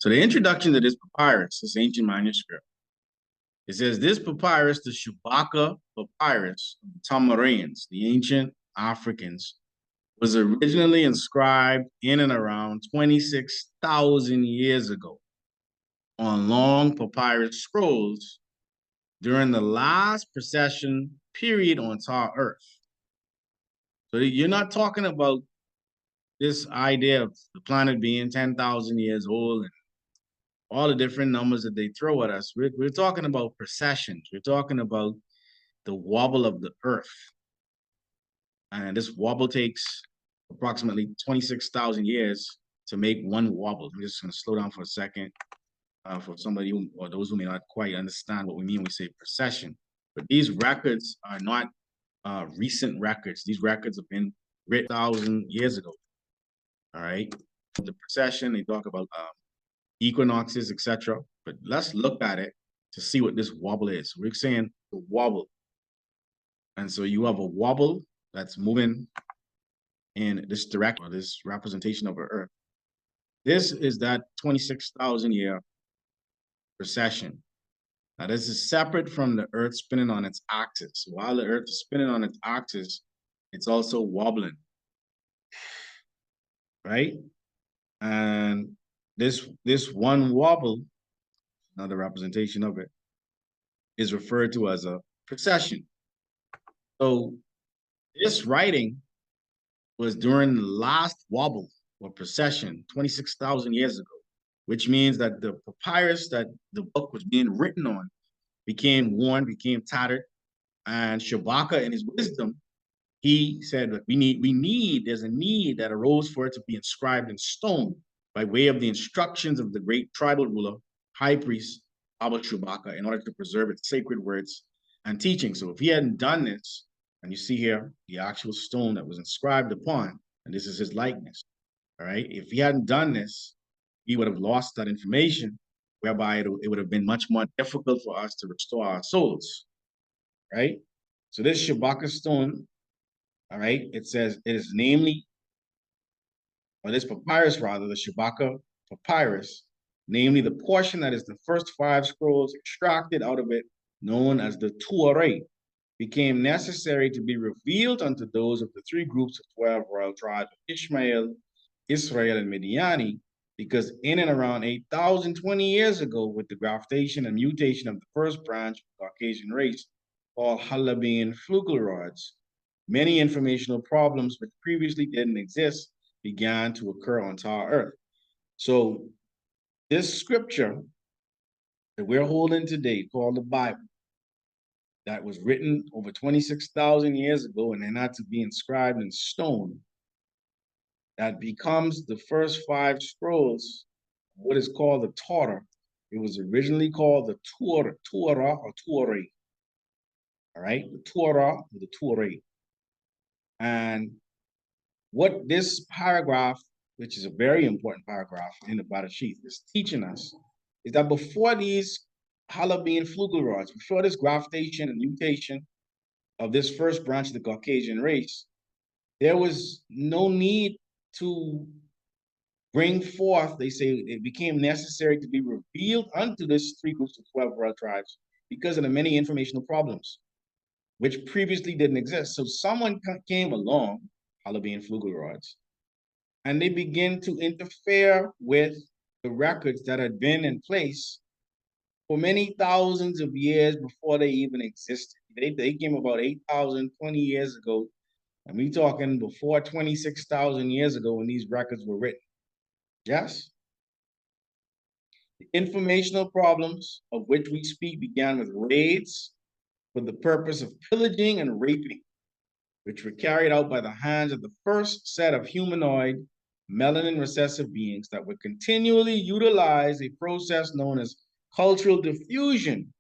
So the introduction to this papyrus, this ancient manuscript, it says this papyrus, the Shabaka papyrus of the Tamarians, the ancient Africans, was originally inscribed in and around 26,000 years ago on long papyrus scrolls during the last precession period on Tar Earth. So you're not talking about this idea of the planet being 10,000 years old and all the different numbers that they throw at us. We're talking about precessions. We're talking about the wobble of the Earth. And this wobble takes approximately 26,000 years to make one wobble. I'm just going to slow down for a second for somebody who, or those who may not quite understand what we mean when we say precession. But these records are not recent records. These records have been written 1,000 years ago. All right. The precession, they talk about equinoxes, etc. But let's look at it to see what this wobble is. We're saying the wobble. And so you have a wobble that's moving in this direction, or this representation of the Earth. This is that 26,000 year precession. Now, this is separate from the Earth spinning on its axis. While the Earth is spinning on its axis, it's also wobbling, right? And this one wobble, another representation of it, is referred to as a precession. So this writing was during the last wobble or precession 26,000 years ago, which means that the papyrus that the book was being written on became worn, became tattered, and Shabaka in his wisdom, he said that there's a need that arose for it to be inscribed in stone by way of the instructions of the great tribal ruler, high priest, Abba Shabaka, in order to preserve its sacred words and teaching. So if he hadn't done this, and you see here the actual stone that was inscribed upon, and this is his likeness, all right? If he hadn't done this, he would have lost that information, whereby it would have been much more difficult for us to restore our souls, right? So this Shabaka stone, all right, it says it is namely, or this papyrus rather, the Shabaka papyrus, namely the portion that is the first 5 scrolls extracted out of it, known as the Tuareg, became necessary to be revealed unto those of the 3 groups of 12 royal tribes of Ishmael, Israel, and Midiani, because in and around 8,020 years ago, with the graftation and mutation of the first branch of the Caucasian race, called Halabian Flugelrods, many informational problems which previously didn't exist began to occur on Tar Earth. So this scripture that we're holding today, called the Bible, that was written over 26,000 years ago and then had to be inscribed in stone, that becomes the first 5 scrolls, what is called the Torah. It was originally called the Torah or Tuareg. All right, the Torah or the Tuareg. And what this paragraph, which is a very important paragraph in the Bereshith, is teaching us is that before these Halabian Flugelrods, before this graftation and mutation of this first branch of the Caucasian race, there was no need to bring forth, they say it became necessary to be revealed unto this 3 groups of 12 royal tribes because of the many informational problems which previously didn't exist. So someone came along, Halabian Flugelrods, and they begin to interfere with the records that had been in place for many thousands of years before they even existed. They came about 8,020 years ago, and we talking before 26,000 years ago when these records were written. Yes? The informational problems of which we speak began with raids for the purpose of pillaging and raping, which were carried out by the hands of the first set of humanoid melanin recessive beings that would continually utilize a process known as cultural diffusion,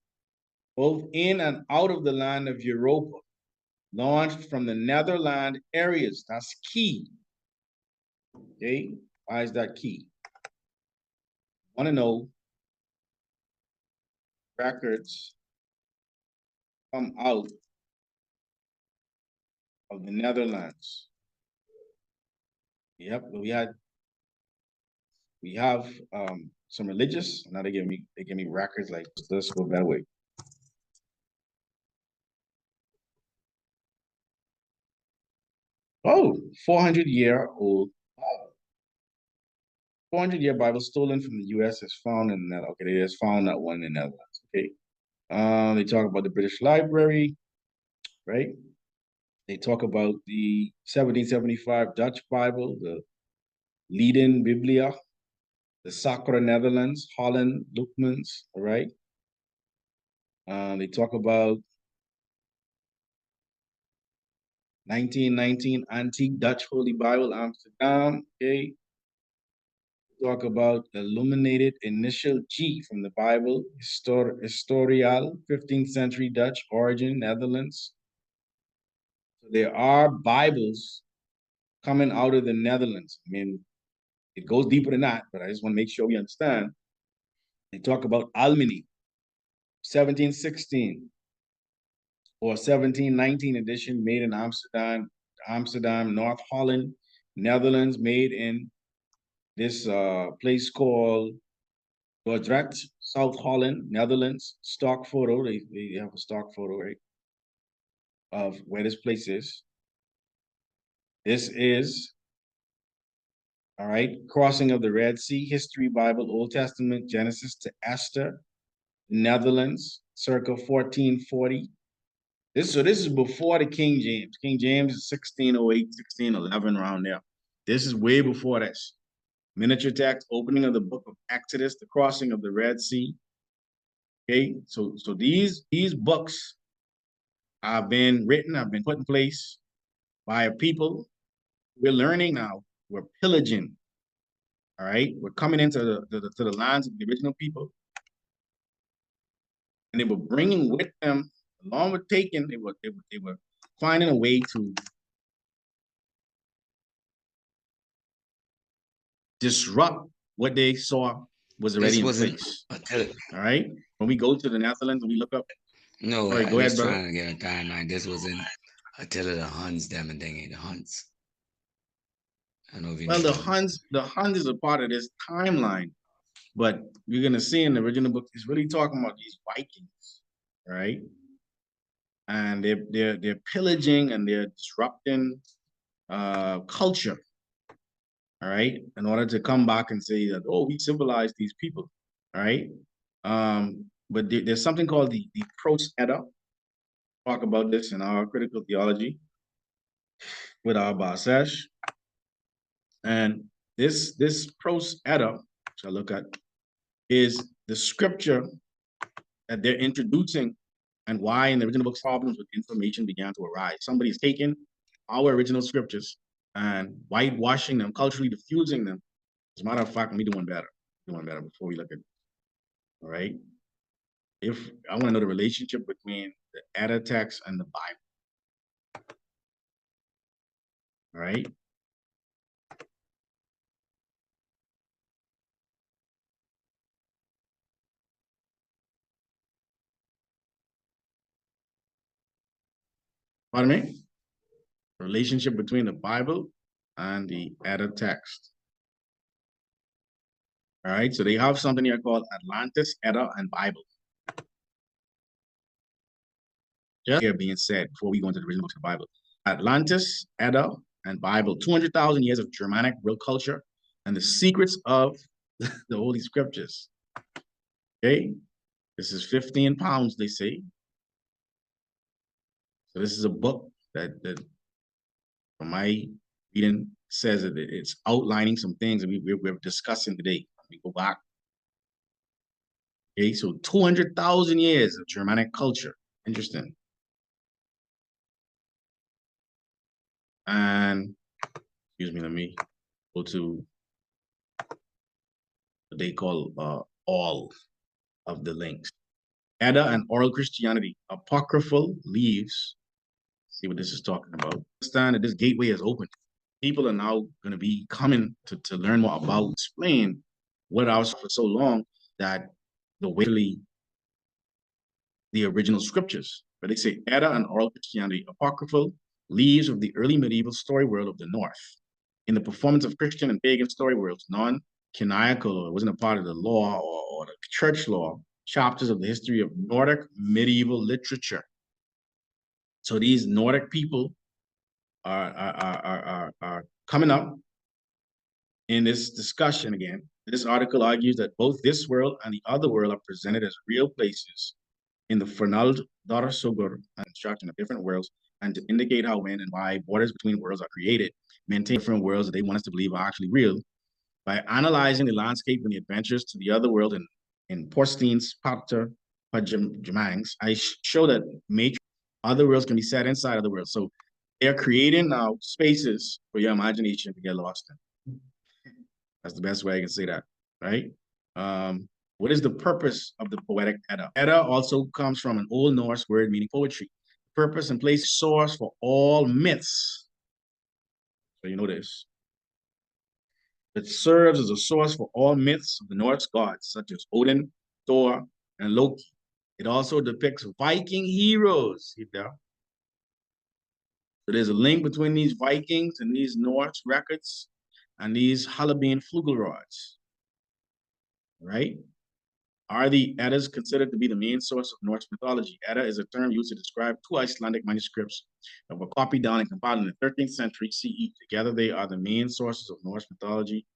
both in and out of the land of Europa, launched from the Netherland areas. That's key. Okay, why is that key? I want to know records come out of the Netherlands. Yep, we have some religious. Now they give me records like this, go that way. Oh, 400-year-old. 400-year Bible stolen from the U.S. is found in that. Okay, they just found that one in the Netherlands. Okay. They talk about the British Library, right? They talk about the 1775 Dutch Bible, the Leiden Biblia, the Sacra Netherlands, Holland, Lookmans, all right? They talk about 1919 Antique Dutch Holy Bible, Amsterdam, okay? Talk about the illuminated initial G from the Bible, Historial, 15th century Dutch origin, Netherlands. So there are Bibles coming out of the Netherlands. I mean, it goes deeper than that, but I just want to make sure we understand. They talk about Almini, 1716 or 1719 edition, made in Amsterdam, North Holland, Netherlands, made in this place called Dordrecht, South Holland, Netherlands. Stock photo, they have a stock photo, right, of where this place is. This is, all right, crossing of the Red Sea, History Bible, Old Testament, Genesis to Esther, Netherlands, circa 1440. This is before the King James. King James is 1608, 1611, around there. This is way before this. Miniature text, opening of the book of Exodus, the crossing of the Red Sea. Okay, so these books have been written, have been put in place by a people. We're learning now. We're pillaging. All right, we're coming into the lands of the original people, and they were bringing with them, along with taking, they were finding a way to disrupt what they saw was already in place. All right. When we go to the Netherlands and we look up. No, All right, I go ahead, just brother. trying to get a timeline. This was in Attila the Huns, them and thingy, the Huns. I don't know if you Well, know the them. Huns is a part of this timeline, but you're gonna see in the original book, it's really talking about these Vikings, right? And they're pillaging and they're disrupting culture, all right, in order to come back and say that, oh, we civilized these people, all right. But there's something called the Prost Edda. Talk about this in our critical theology with our Basesh. And this Prost Edda, which I look at, is the scripture that they're introducing and why in the original book's problems with information began to arise. Somebody's taken our original scriptures and whitewashing them, culturally diffusing them. As a matter of fact, we doing better. Doing better before we look at it. All right. If I want to know the relationship between the Edda text and the Bible. All right. Pardon me? Relationship between the Bible and the Edda text. All right, so they have something here called Atlantis, Edda, and Bible. Just here being said before we go into the original books of the Bible. Atlantis, Edda, and Bible, 200,000 years of Germanic real culture and the secrets of the Holy Scriptures. Okay, this is 15 pounds, they say. So this is a book that from my reading says that it's outlining some things that we're discussing today. Let me go back. Okay, so 200,000 years of Germanic culture. Interesting. And excuse me, let me go to what they call all of the links. Edda and Oral Christianity, apocryphal leaves. See what this is talking about. Understand that this gateway is open. People are now going to be coming to learn more about, explain what I was for so long that the original scriptures. But they say Edda and Oral Christianity, apocryphal leaves of the early medieval story world of the North. In the performance of Christian and pagan story worlds, none canonical, or it wasn't a part of the law or the church law, chapters of the history of Nordic medieval literature. So these Nordic people are coming up in this discussion again. This article argues that both this world and the other world are presented as real places in the Fernald Sogur construction of different worlds, and to indicate how, when, and why borders between worlds are created, maintain different worlds that they want us to believe are actually real. By analyzing the landscape and the adventures to the other world in Porstein's Pater Pajamangs, I show that other worlds can be set inside other worlds. So they're creating now spaces for your imagination to get lost in. That's the best way I can say that, right? What is the purpose of the poetic Edda? Edda also comes from an Old Norse word meaning poetry. Purpose and place, source for all myths. So you know this. It serves as a source for all myths of the Norse gods, such as Odin, Thor, and Loki. It also depicts Viking heroes. So there's a link between these Vikings and these Norse records and these Halloween Flugelrods, right? Are the Eddas considered to be the main source of Norse mythology? Edda is a term used to describe two Icelandic manuscripts that were copied down and compiled in the 13th century CE. Together, they are the main sources of Norse mythology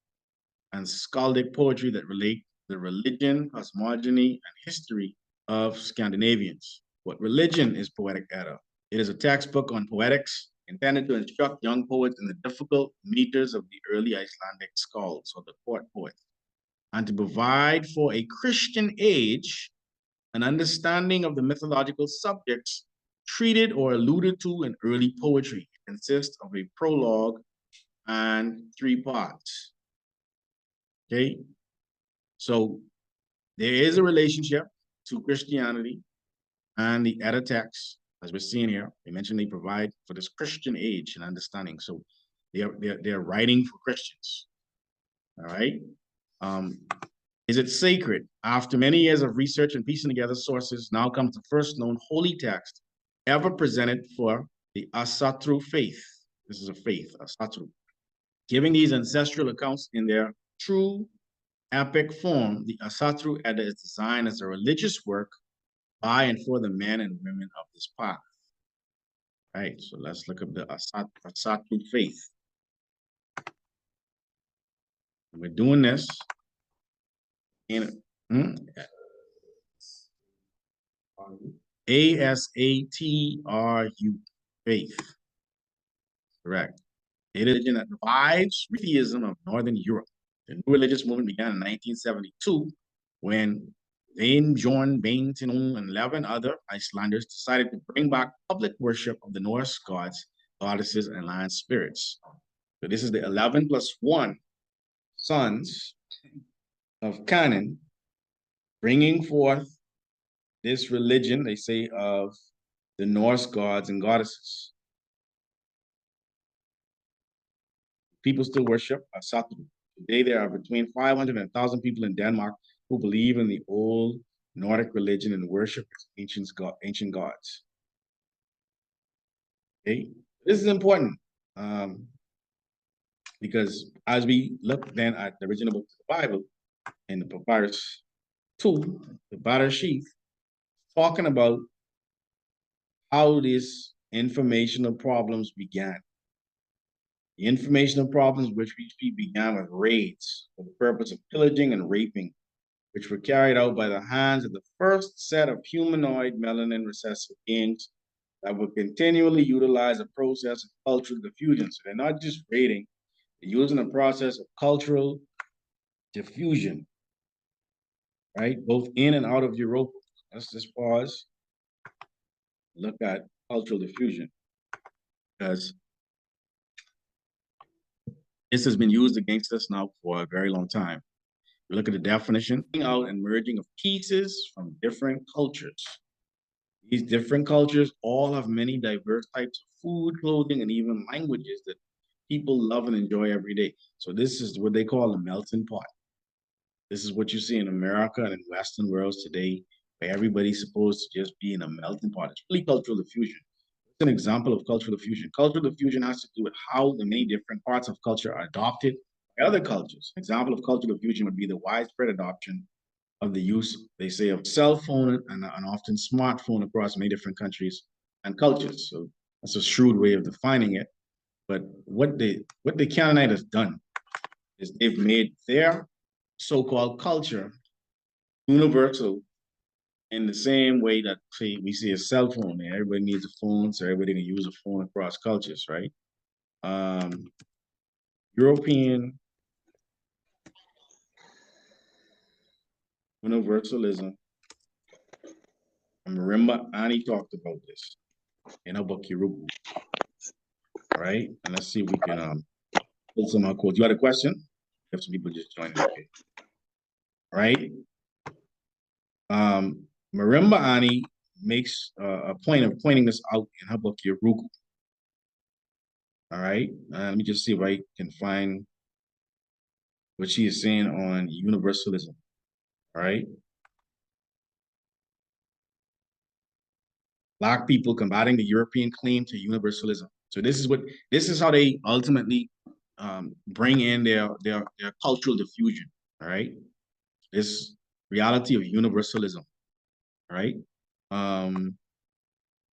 and skaldic poetry that relate the religion, cosmogony, and history of Scandinavians. What religion is Poetic Edda? It is a textbook on poetics intended to instruct young poets in the difficult meters of the early Icelandic skalds, or the court poets, and to provide for a Christian age an understanding of the mythological subjects treated or alluded to in early poetry. It consists of a prologue and 3 parts. Okay, so there is a relationship to Christianity and the Edda text, as we're seeing here. They mentioned they provide for this Christian age and understanding. So they're writing for Christians. All right. Is it sacred? After many years of research and piecing together sources, now comes the first known holy text ever presented for the Asatru faith. This is a faith, Asatru. Giving these ancestral accounts in their true epic form, the Asatru Edda is designed as a religious work by and for the men and women of this path. All right, so let's look up the Asatru faith. We're doing this in ASATRU, faith. Correct. It is a religion that revives theism of Northern Europe. The new religious movement began in 1972 when John Bainton and 11 other Icelanders decided to bring back public worship of the Norse gods, goddesses, and land spirits. So this is the 11 plus 1 sons of Ka-Hun bringing forth this religion, they say, of the Norse gods and goddesses. People still worship Asatru. Today, there are between 500 and 1,000 people in Denmark who believe in the old Nordic religion and worship ancient gods. Okay, this is important because as we look then at the original book of the Bible in the Papyrus 2, the Batter Sheath, talking about how these informational problems began. The informational problems which we began with raids for the purpose of pillaging and raping, which were carried out by the hands of the first set of humanoid melanin recessive beings that would continually utilize a process of cultural diffusion. So they're not just raiding, they're using a process of cultural diffusion, right? Both in and out of Europa. Let's just pause, look at cultural diffusion, because this has been used against us now for a very long time. We look at the definition, out and merging of pieces from different cultures. These different cultures all have many diverse types of food, clothing, and even languages that people love and enjoy every day. So this is what they call a melting pot. This is what you see in America and in Western worlds today, where everybody's supposed to just be in a melting pot. It's really cultural diffusion. It's an example of cultural diffusion. Cultural diffusion has to do with how the many different parts of culture are adopted other cultures. Example of cultural diffusion would be the widespread adoption of the use, they say, of cell phone and often smartphone across many different countries and cultures. So that's a shrewd way of defining it. But what the Canaanite has done is they've made their so-called culture universal in the same way that, say, we see a cell phone. Everybody needs a phone, so everybody can use a phone across cultures, right? European universalism. And remember, Annie talked about this in her book, Kirubu. All right, and let's see if we can pull some quotes. You had a question? Have some people just joining. Okay. All right. Marimba Ani makes a point of pointing this out in her book, Yorugu. All right. Let me just see if I can find what she is saying on universalism. All right. Black people combating the European claim to universalism. So this is how they ultimately bring in their cultural diffusion. All right. This reality of universalism. All right.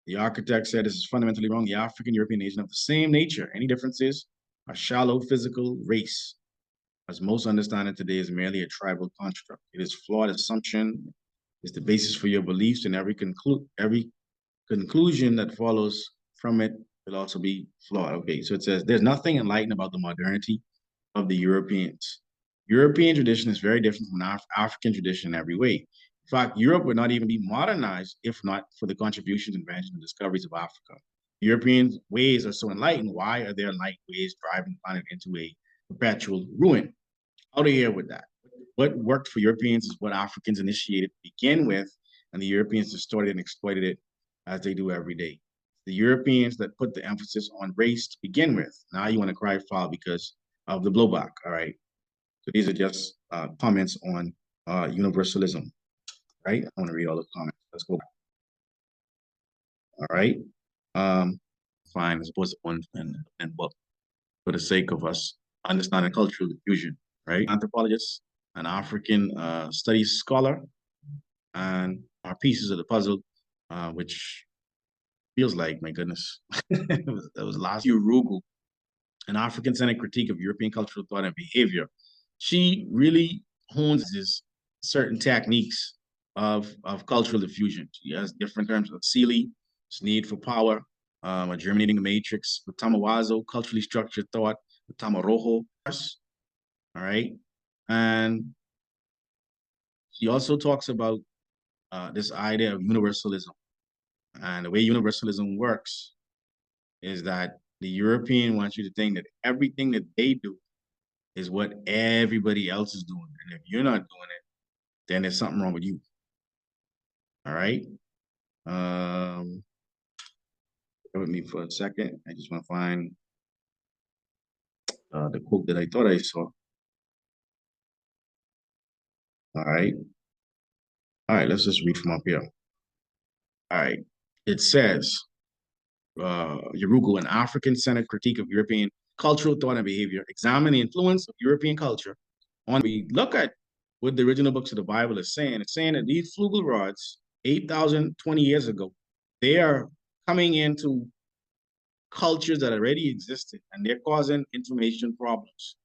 The architect said this is fundamentally wrong. The African European nation of the same nature. Any differences are shallow physical race, as most understand it today, is merely a tribal construct. It is flawed assumption, is the basis for your beliefs, and every conclusion that follows from it will also be flawed. Okay, so it says there's nothing enlightened about the modernity of the Europeans. European tradition is very different from African tradition in every way. In fact, Europe would not even be modernized if not for the contributions, inventions, and discoveries of Africa. European ways are so enlightened. Why are their light ways driving the planet into a perpetual ruin? How do you hear with that? What worked for Europeans is what Africans initiated to begin with, and the Europeans distorted and exploited it as they do every day. The Europeans that put the emphasis on race to begin with. Now you want to cry foul because of the blowback. All right. So these are just comments on universalism. Right. I want to read all the comments. Let's go back. All right. Fine. As opposed to one and book for the sake of us understanding cultural diffusion. Right. Anthropologist, an African studies scholar, and our pieces of the puzzle, which feels like, my goodness, that was last year, Rugel, an African-centered critique of European cultural thought and behavior. She really hones this certain techniques of cultural diffusion. She has different terms of Seeley, need for power, a germinating matrix, with Tamawazo, culturally structured thought, with Tamarojo, all right? And she also talks about this idea of universalism. And the way universalism works is that the European wants you to think that everything that they do is what everybody else is doing. And if you're not doing it, then there's something wrong with you. All right. Bear with me for a second. I just want to find the quote that I thought I saw. All right. All right, let's just read from up here. All right. It says, Yorugu, an African-centered critique of European cultural thought and behavior, examine the influence of European culture on. We look at what the original books of the Bible is saying. It's saying that these flugel rods, 8,020 years ago, they are coming into cultures that already existed, and they're causing information problems.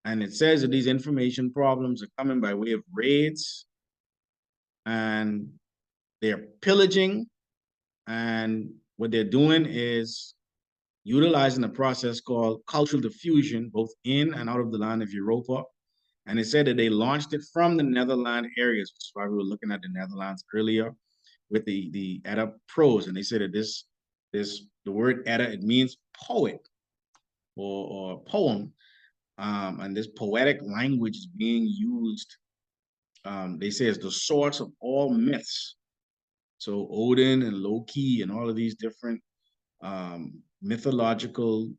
And it says that these information problems are coming by way of raids, and they're pillaging, and what they're doing is utilizing a process called cultural diffusion, both in and out of the land of Europa. And it said that they launched it from the Netherlands areas, which is why we were looking at the Netherlands earlier with the Edda prose. And they said that the word Edda, it means poet or poem. And this poetic language is being used, they say, as the source of all myths. So Odin and Loki and all of these different mythological,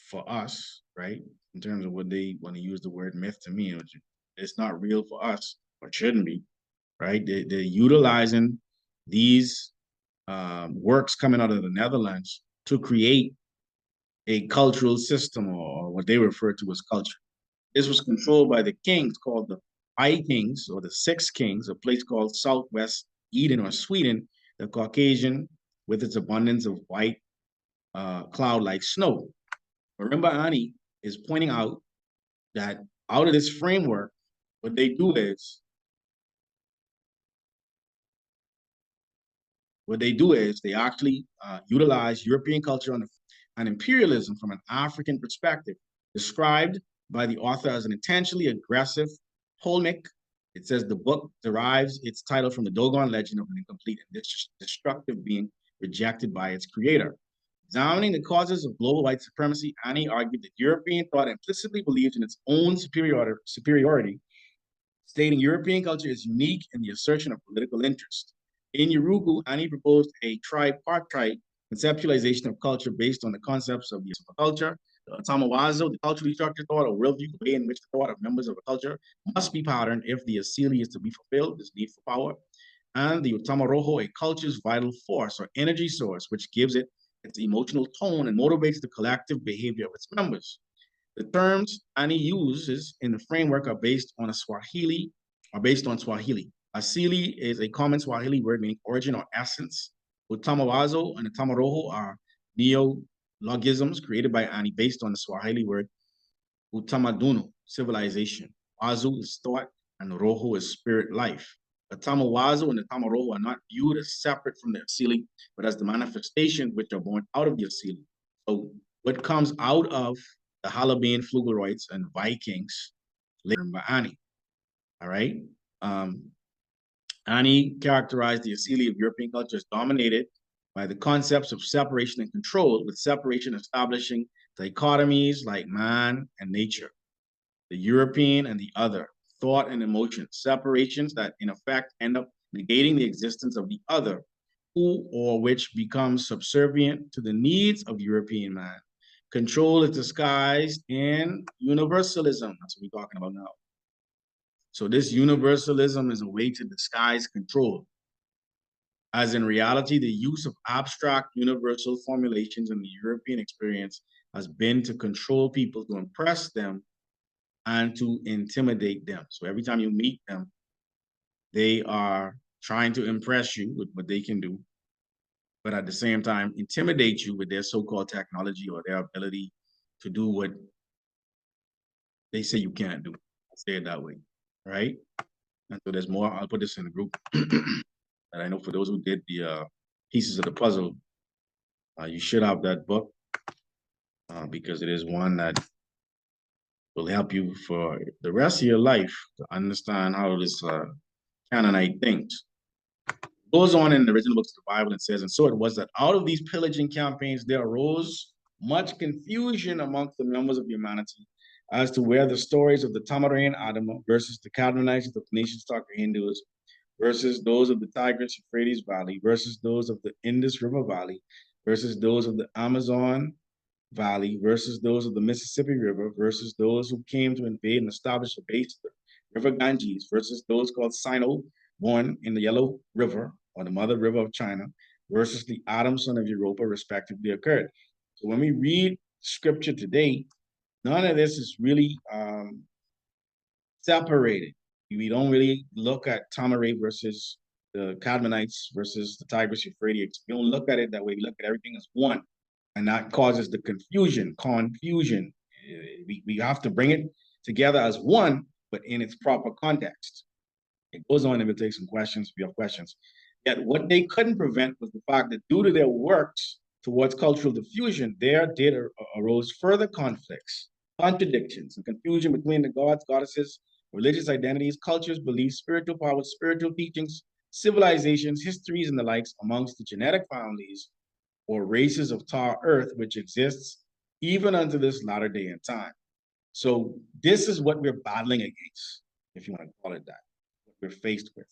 for us, right? In terms of what they want to use the word myth to mean, which it's not real for us, or shouldn't be, right? They're utilizing these works coming out of the Netherlands to create a cultural system, or what they refer to as culture. This was controlled by the kings called the Vikings or the Six Kings, a place called Southwest Eden or Sweden, the Caucasian, with its abundance of white cloud-like snow. Remember, Ani is pointing out that out of this framework, what they do is they actually utilize European culture and imperialism from an African perspective, described by the author as an intentionally aggressive polemic. It says the book derives its title from the Dogon legend of an incomplete and destructive being rejected by its creator. Examining the causes of global white supremacy, Annie argued that European thought implicitly believed in its own superiority, stating European culture is unique in the assertion of political interest. In Yurugu, Annie proposed a tripartite conceptualization of culture based on the concepts of the culture, the Tamawazo, the culturally structured thought or worldview, the way in which the thought of members of a culture must be patterned if the asili is to be fulfilled, this need for power, and the Utamaroho, a culture's vital force or energy source, which gives it its emotional tone and motivates the collective behavior of its members. The terms Ani uses in the framework are based on Swahili. Asili is a common Swahili word meaning origin or essence. Utamawazo and Utamaroho are neologisms created by Ani based on the Swahili word Utamaduni, civilization. Wazu is thought, and Roho is spirit life. The Tamawazo and the Tamaroho are not viewed as separate from the Asili, but as the manifestation which are born out of the Asili. So what comes out of the Halabian Flugeroids and Vikings later by Ani. All right. Ani characterized the Asili of European culture as dominated by the concepts of separation and control, with separation establishing dichotomies like man and nature, the European and the other, thought and emotion, separations that in effect end up negating the existence of the other, who or which becomes subservient to the needs of European man. Control is disguised in universalism. That's what we're talking about now. So this universalism is a way to disguise control, as in reality, the use of abstract universal formulations in the European experience has been to control people, to impress them, and to intimidate them. So every time you meet them, they are trying to impress you with what they can do, but at the same time, intimidate you with their so-called technology or their ability to do what they say you can't do. I'll say it that way, right? And so there's more. I'll put this in the group. And I know for those who did the pieces of the puzzle, you should have that book because it is one that will help you for the rest of your life to understand how this Canaanite thinks. Goes on in the original books of the Bible and says, and so it was that out of these pillaging campaigns, there arose much confusion amongst the members of humanity as to where the stories of the Tamarain Adama versus the Canaanites of the Phoenician stock Hindus versus those of the Tigris Euphrates Valley versus those of the Indus River Valley versus those of the Amazon Valley versus those of the Mississippi River versus those who came to invade and establish a base of the River Ganges versus those called Sino, born in the Yellow River or the Mother River of China versus the Adam son of Europa respectively occurred. So when we read scripture today, none of this is really separated. We don't really look at Tamaray versus the Cadmonites versus the Tigris Euphrates. We don't look at it that way. We look at everything as one. And that causes the confusion. We have to bring it together as one, but in its proper context. It goes on and we'll take some questions if you have questions. Yet what they couldn't prevent was the fact that due to their works towards cultural diffusion, there did arose further conflicts, contradictions, and confusion between the gods, goddesses, religious identities, cultures, beliefs, spiritual powers, spiritual teachings, civilizations, histories, and the likes amongst the genetic families or races of tar earth, which exists even unto this latter day and time. So this is what we're battling against, if you want to call it that. What we're faced with,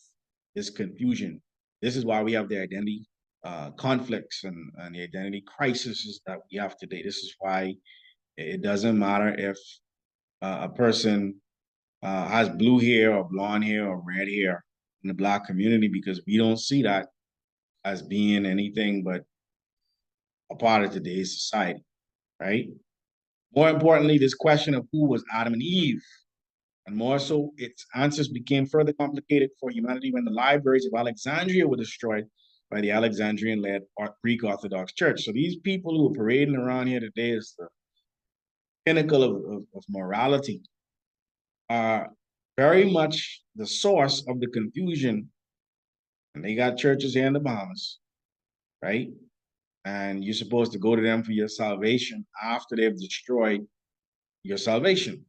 this confusion. This is why we have the identity conflicts and the identity crises that we have today. This is why it doesn't matter if a person has blue hair or blonde hair or red hair in the Black community, because we don't see that as being anything but a part of today's society, right? More importantly, this question of who was Adam and Eve, and more so, its answers became further complicated for humanity when the libraries of Alexandria were destroyed by the Alexandrian-led Greek Orthodox Church. So these people who are parading around here today as the pinnacle of morality are very much the source of the confusion. And they got churches here in the Bahamas, right? And you're supposed to go to them for your salvation after they've destroyed your salvation.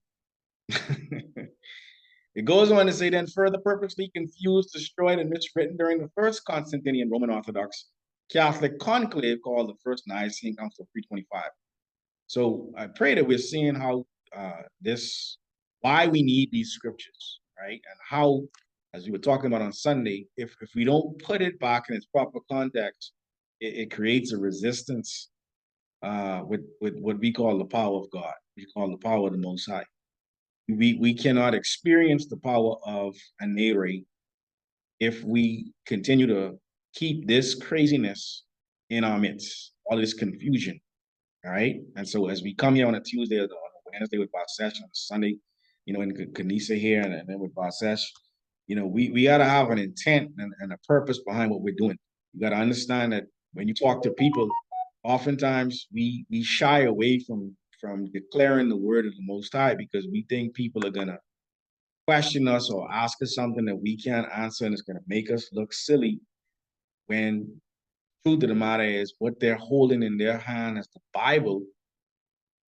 It goes on to say, then further purposely confused, destroyed, and miswritten during the first Constantinian Roman Orthodox Catholic conclave called the First Nicene Council of 325. So I pray that we're seeing how why we need these scriptures, right? And how, as we were talking about on Sunday, if we don't put it back in its proper context, it creates a resistance with what we call the power of God, we call the power of the Most High. We cannot experience the power of a Nere if we continue to keep this craziness in our midst, all this confusion. All right. And so as we come here on a Tuesday or on a Wednesday with Basesh, on a Sunday, in Kanisa here and then with Basesh, we got to have an intent and a purpose behind what we're doing. You got to understand that when you talk to people, oftentimes we shy away from declaring the word of the Most High because we think people are going to question us or ask us something that we can't answer and it's going to make us look silly when truth of the matter is what they're holding in their hand as the Bible.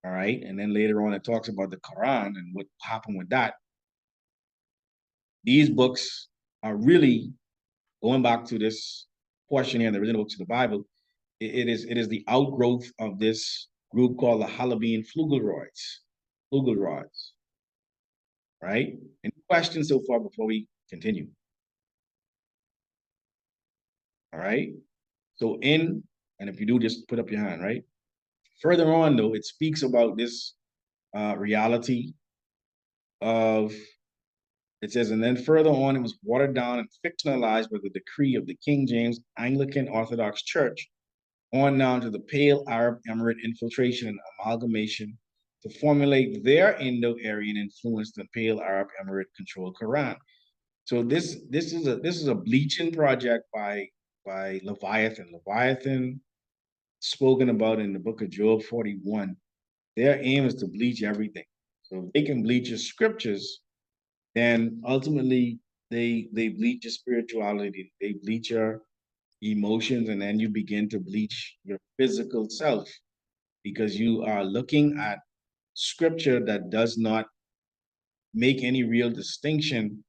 All right. And then later on, it talks about the Quran and what happened with that. These books are really going back to this portion here in the original books of the Bible. It is the outgrowth of this group called the Halabine Flugelrods. Right? Any questions so far before we continue? All right. So and if you do, just put up your hand, right? Further on, though, it speaks about this reality of, it says, and then further on, it was watered down and fictionalized by the decree of the King James Anglican Orthodox Church, on down to the Pale Arab Emirate infiltration and amalgamation to formulate their Indo-Aryan influence the Pale Arab Emirate controlled Quran. So this is a bleaching project by Leviathan. Leviathan, spoken about in the book of Job 41. Their aim is to bleach everything. So if they can bleach your scriptures, then ultimately they bleach your spirituality, they bleach your emotions, and then you begin to bleach your physical self because you are looking at scripture that does not make any real distinction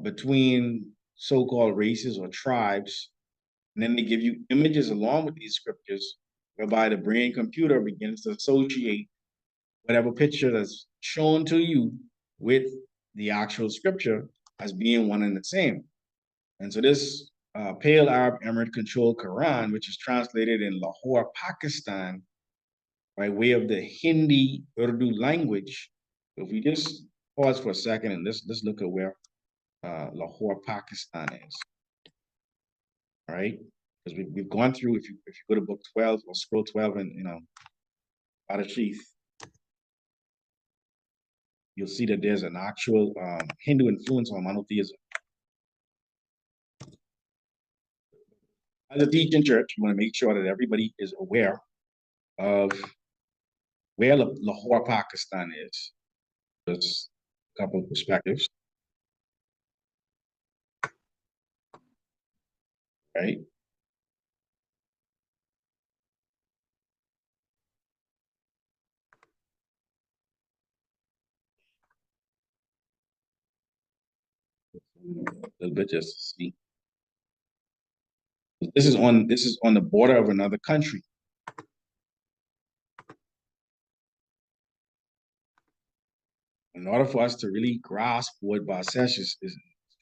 between so-called races or tribes. And then they give you images along with these scriptures, whereby the brain computer begins to associate whatever picture that's shown to you with the actual scripture as being one and the same. And so this Pale Arab Emirate controlled Quran, which is translated in Lahore, Pakistan, by way of the Hindi Urdu language. So if we just pause for a second and let's look at where Lahore, Pakistan is. All right, because we've gone through. If you go to book 12 or scroll 12 and Adashith, you'll see that there's an actual Hindu influence on monotheism. As a teaching church, you want to make sure that everybody is aware of where Lahore, Pakistan is. There's a couple of perspectives, right? A little bit just to see. This is on the border of another country. In order for us to really grasp what Basesh is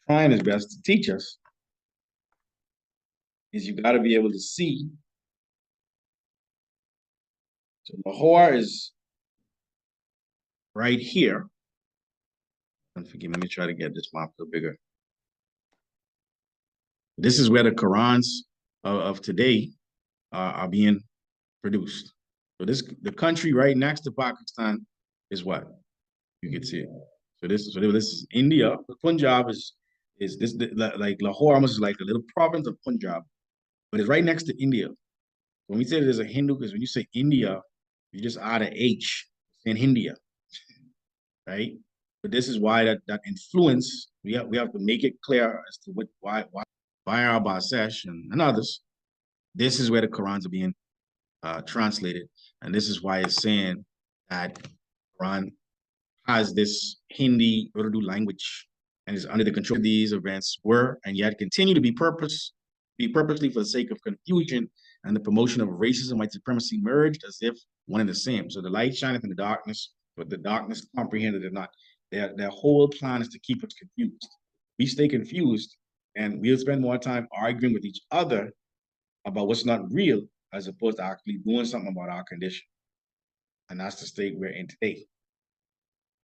trying his best to teach us, is you got to be able to see. So Lahore is right here. Don't forgive me, let me try to get this map a little bigger. This is where the Qurans of today are being produced. So the country right next to Pakistan is what? You can see it. So this is India. Punjab is this like Lahore almost is like a little province of Punjab, but it's right next to India. When we say there's a Hindu, because when you say India, you just add an H in India, right? But this is why that influence we have to make it clear as to why our Basesh and others. This is where the Qurans are being translated, and this is why it's saying that Quran has this Hindi Urdu language and is under the control of these events were and yet continue to be purposely for the sake of confusion and the promotion of racism, white supremacy merged as if one and the same. So the light shineth in the darkness, but the darkness comprehended it not. Their whole plan is to keep us confused. We stay confused and we'll spend more time arguing with each other about what's not real as opposed to actually doing something about our condition. And that's the state we're in today.